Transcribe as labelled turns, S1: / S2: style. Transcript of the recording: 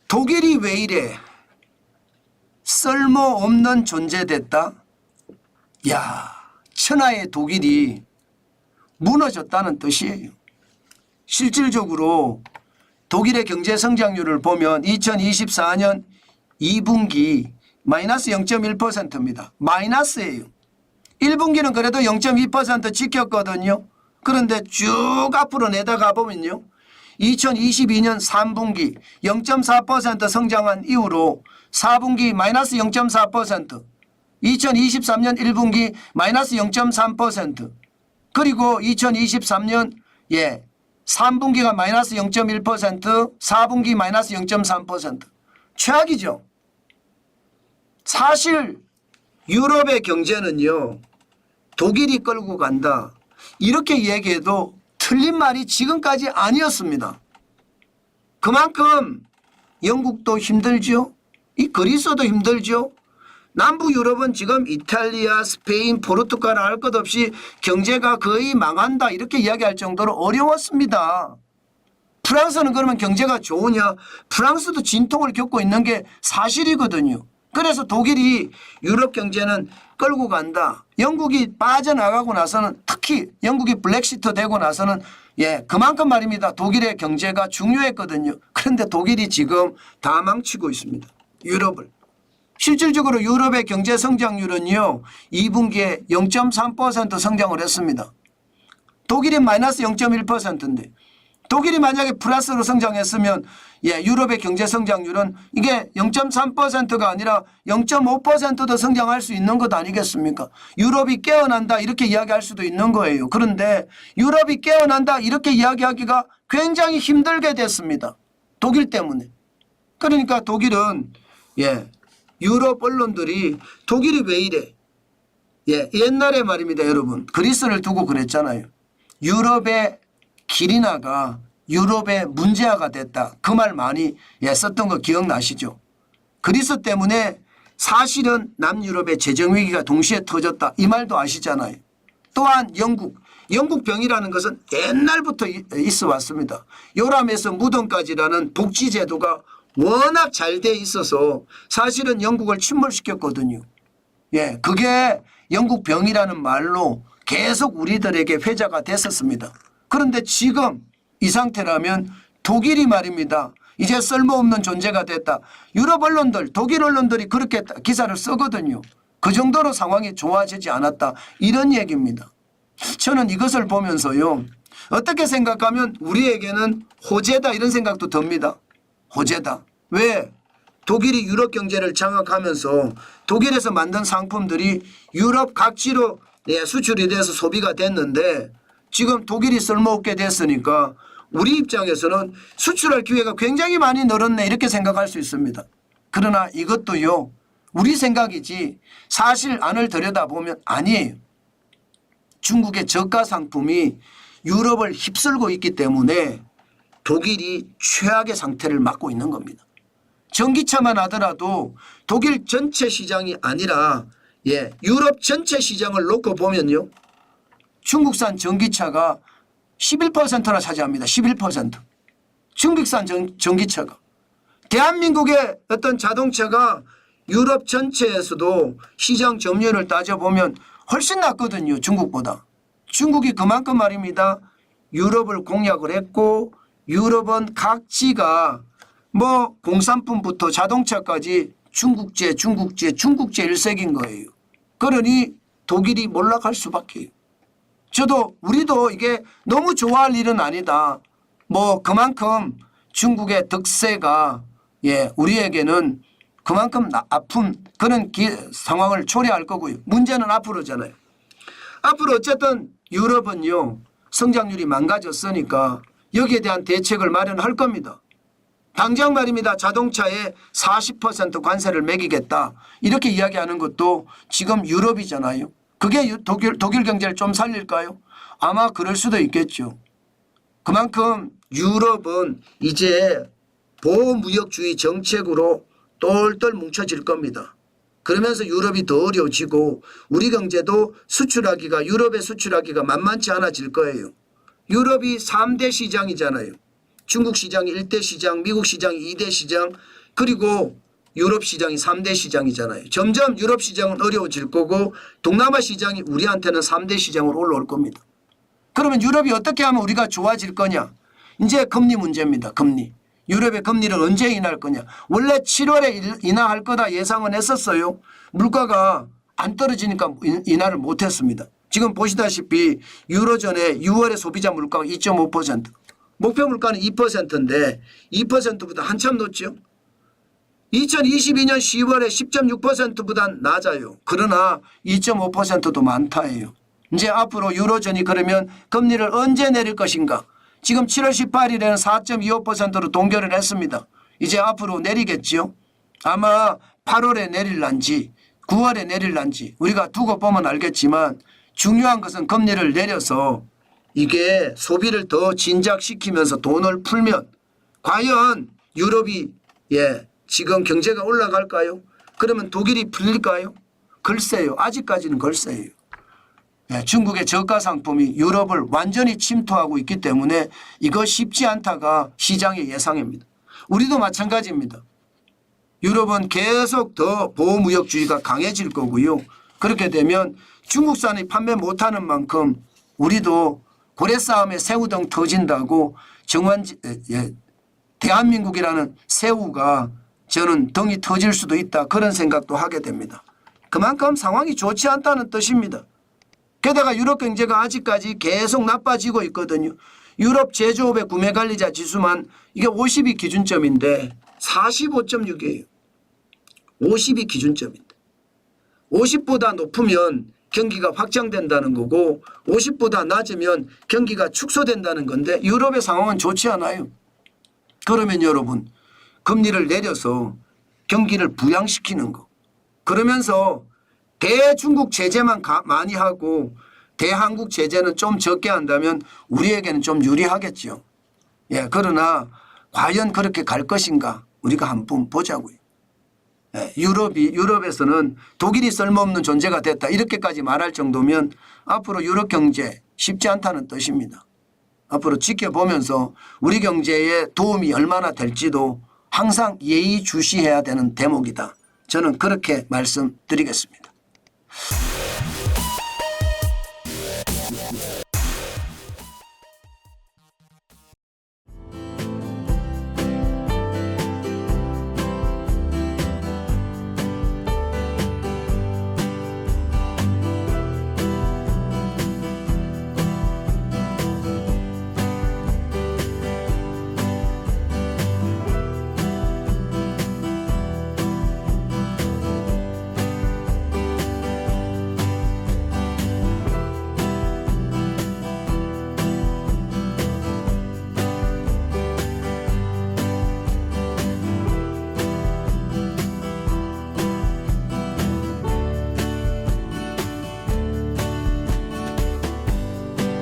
S1: 독일이 왜 이래? 쓸모없는 존재 됐다? 야, 천하의 독일이 무너졌다는 뜻이에요. 실질적으로 독일의 경제 성장률을 보면 2024년 2분기 마이너스 0.1%입니다. 마이너스예요. 1분기는 그래도 0.2% 지켰거든요. 그런데 쭉 앞으로 내다가 보면요. 2022년 3분기 0.4% 성장한 이후로 4분기 마이너스 0.4%, 2023년 1분기 마이너스 0.3%, 그리고 2023년 3분기가 마이너스 0.1%, 4분기 마이너스 0.3%. 최악이죠. 사실 유럽의 경제는요. 독일이 끌고 간다. 이렇게 얘기해도 틀린 말이 지금까지 아니었습니다. 그만큼 영국도 힘들죠. 이 그리스도 힘들죠. 남부 유럽은 지금 이탈리아, 스페인, 포르투갈 할 것 없이 경제가 거의 망한다 이렇게 이야기할 정도로 어려웠습니다. 프랑스는 그러면 경제가 좋으냐? 프랑스도 진통을 겪고 있는 게 사실이거든요. 그래서 독일이 유럽 경제는 끌고 간다. 영국이 빠져나가고 나서는 특히 영국이 블랙시트 되고 나서는 그만큼 말입니다. 독일의 경제가 중요했거든요. 그런데 독일이 지금 다 망치고 있습니다. 유럽을. 실질적으로 유럽의 경제 성장률은요. 2분기에 0.3% 성장을 했습니다. 독일이 마이너스 0.1%인데 독일이 만약에 플러스로 성장했으면 유럽의 경제 성장률은 이게 0.3%가 아니라 0.5%도 성장할 수 있는 것 아니겠습니까? 유럽이 깨어난다 이렇게 이야기할 수도 있는 거예요. 그런데 유럽이 깨어난다 이렇게 이야기하기가 굉장히 힘들게 됐습니다. 독일 때문에. 그러니까 독일은 유럽 언론들이 독일이 왜 이래? 옛날에 말입니다, 여러분. 그리스를 두고 그랬잖아요. 유럽의 길이나가 유럽의 문제아가 됐다. 그 말 많이 썼던 거 기억나시죠? 그리스 때문에 사실은 남유럽의 재정위기가 동시에 터졌다. 이 말도 아시잖아요. 또한 영국병이라는 것은 옛날부터 있어 왔습니다. 요람에서 무덤까지라는 복지제도가 워낙 잘 돼 있어서 사실은 영국을 침몰시켰거든요. 그게 영국병이라는 말로 계속 우리들에게 회자가 됐었습니다. 그런데 지금 이 상태라면 독일이 말입니다. 이제 쓸모없는 존재가 됐다. 유럽 언론들, 독일 언론들이 그렇게 기사를 쓰거든요. 그 정도로 상황이 좋아지지 않았다. 이런 얘기입니다. 저는 이것을 보면서요. 어떻게 생각하면 우리에게는 호재다 이런 생각도 듭니다. 호재다. 왜? 독일이 유럽 경제를 장악하면서 독일에서 만든 상품들이 유럽 각지로 수출이 돼서 소비가 됐는데 지금 독일이 쓸모없게 됐으니까 우리 입장에서는 수출할 기회가 굉장히 많이 늘었네 이렇게 생각할 수 있습니다. 그러나 이것도요. 우리 생각이지 사실 안을 들여다보면 아니에요. 중국의 저가 상품이 유럽을 휩쓸고 있기 때문에 독일이 최악의 상태를 맞고 있는 겁니다. 전기차만 하더라도 독일 전체 시장이 아니라 유럽 전체 시장을 놓고 보면요. 중국산 전기차가 11%나 차지합니다. 11%. 중국산 전기차가. 대한민국의 어떤 자동차가 유럽 전체에서도 시장 점유율을 따져보면 훨씬 낮거든요. 중국보다. 중국이 그만큼 말입니다. 유럽을 공략을 했고 유럽은 각지가 공산품부터 자동차까지 중국제 일색인 거예요. 그러니 독일이 몰락할 수밖에. 우리도 이게 너무 좋아할 일은 아니다. 그만큼 중국의 득세가 우리에게는 그만큼 아픈 그런 상황을 초래할 거고요. 문제는 앞으로잖아요. 앞으로 어쨌든 유럽은요. 성장률이 망가졌으니까 여기에 대한 대책을 마련할 겁니다. 당장 말입니다. 자동차에 40% 관세를 매기겠다. 이렇게 이야기하는 것도 지금 유럽이잖아요. 그게 독일 경제를 좀 살릴까요? 아마 그럴 수도 있겠죠. 그만큼 유럽은 이제 보호무역주의 정책으로 똘똘 뭉쳐질 겁니다. 그러면서 유럽이 더 어려워지고 우리 경제도 유럽에 수출하기가 만만치 않아질 거예요. 유럽이 3대 시장이잖아요. 중국 시장이 1대 시장, 미국 시장이 2대 시장, 그리고 유럽 시장이 3대 시장이잖아요. 점점 유럽 시장은 어려워질 거고 동남아 시장이 우리한테는 3대 시장으로 올라올 겁니다. 그러면 유럽이 어떻게 하면 우리가 좋아질 거냐? 이제 금리 문제입니다. 금리. 유럽의 금리를 언제 인하할 거냐? 원래 7월에 인하할 거다 예상은 했었어요. 물가가 안 떨어지니까 인하를 못했습니다. 지금 보시다시피 유로존의 6월의 소비자 물가가 2.5%, 목표 물가는 2%인데 2%보다 한참 높죠. 2022년 10월에 10.6%보다 낮아요. 그러나 2.5%도 많다예요. 이제 앞으로 유로존이 그러면 금리를 언제 내릴 것인가? 지금 7월 18일에는 4.25%로 동결을 했습니다. 이제 앞으로 내리겠죠. 아마 8월에 내릴란지 9월에 내릴란지 우리가 두고 보면 알겠지만 중요한 것은 금리를 내려서 이게 소비를 더 진작시키면서 돈을 풀면 과연 유럽이 지금 경제가 올라갈까요? 그러면 독일이 풀릴까요? 글쎄요. 아직까지는 글쎄요. 중국의 저가 상품이 유럽을 완전히 침투하고 있기 때문에 이거 쉽지 않다가 시장의 예상입니다. 우리도 마찬가지입니다. 유럽은 계속 더 보호무역주의가 강해질 거고요. 그렇게 되면 중국산이 판매 못하는 만큼 우리도 고래싸움에 새우등 터진다고 대한민국이라는 새우가 저는 등이 터질 수도 있다 그런 생각도 하게 됩니다. 그만큼 상황이 좋지 않다는 뜻입니다. 게다가 유럽 경제가 아직까지 계속 나빠지고 있거든요. 유럽 제조업의 구매관리자 지수만 이게 50이 기준점인데 45.6이에요. 50이 기준점인데 50보다 높으면 경기가 확장된다는 거고 50보다 낮으면 경기가 축소된다는 건데 유럽의 상황은 좋지 않아요. 그러면 여러분 금리를 내려서 경기를 부양시키는 거. 그러면서 대중국 제재만 많이 하고 대한국 제재는 좀 적게 한다면 우리에게는 좀 유리하겠죠. 그러나 과연 그렇게 갈 것인가 우리가 한번 보자고요. 유럽에서는 독일이 쓸모없는 존재가 됐다 이렇게까지 말할 정도면 앞으로 유럽 경제 쉽지 않다는 뜻입니다. 앞으로 지켜보면서 우리 경제에 도움이 얼마나 될지도 항상 예의주시해야 되는 대목이다. 저는 그렇게 말씀드리겠습니다.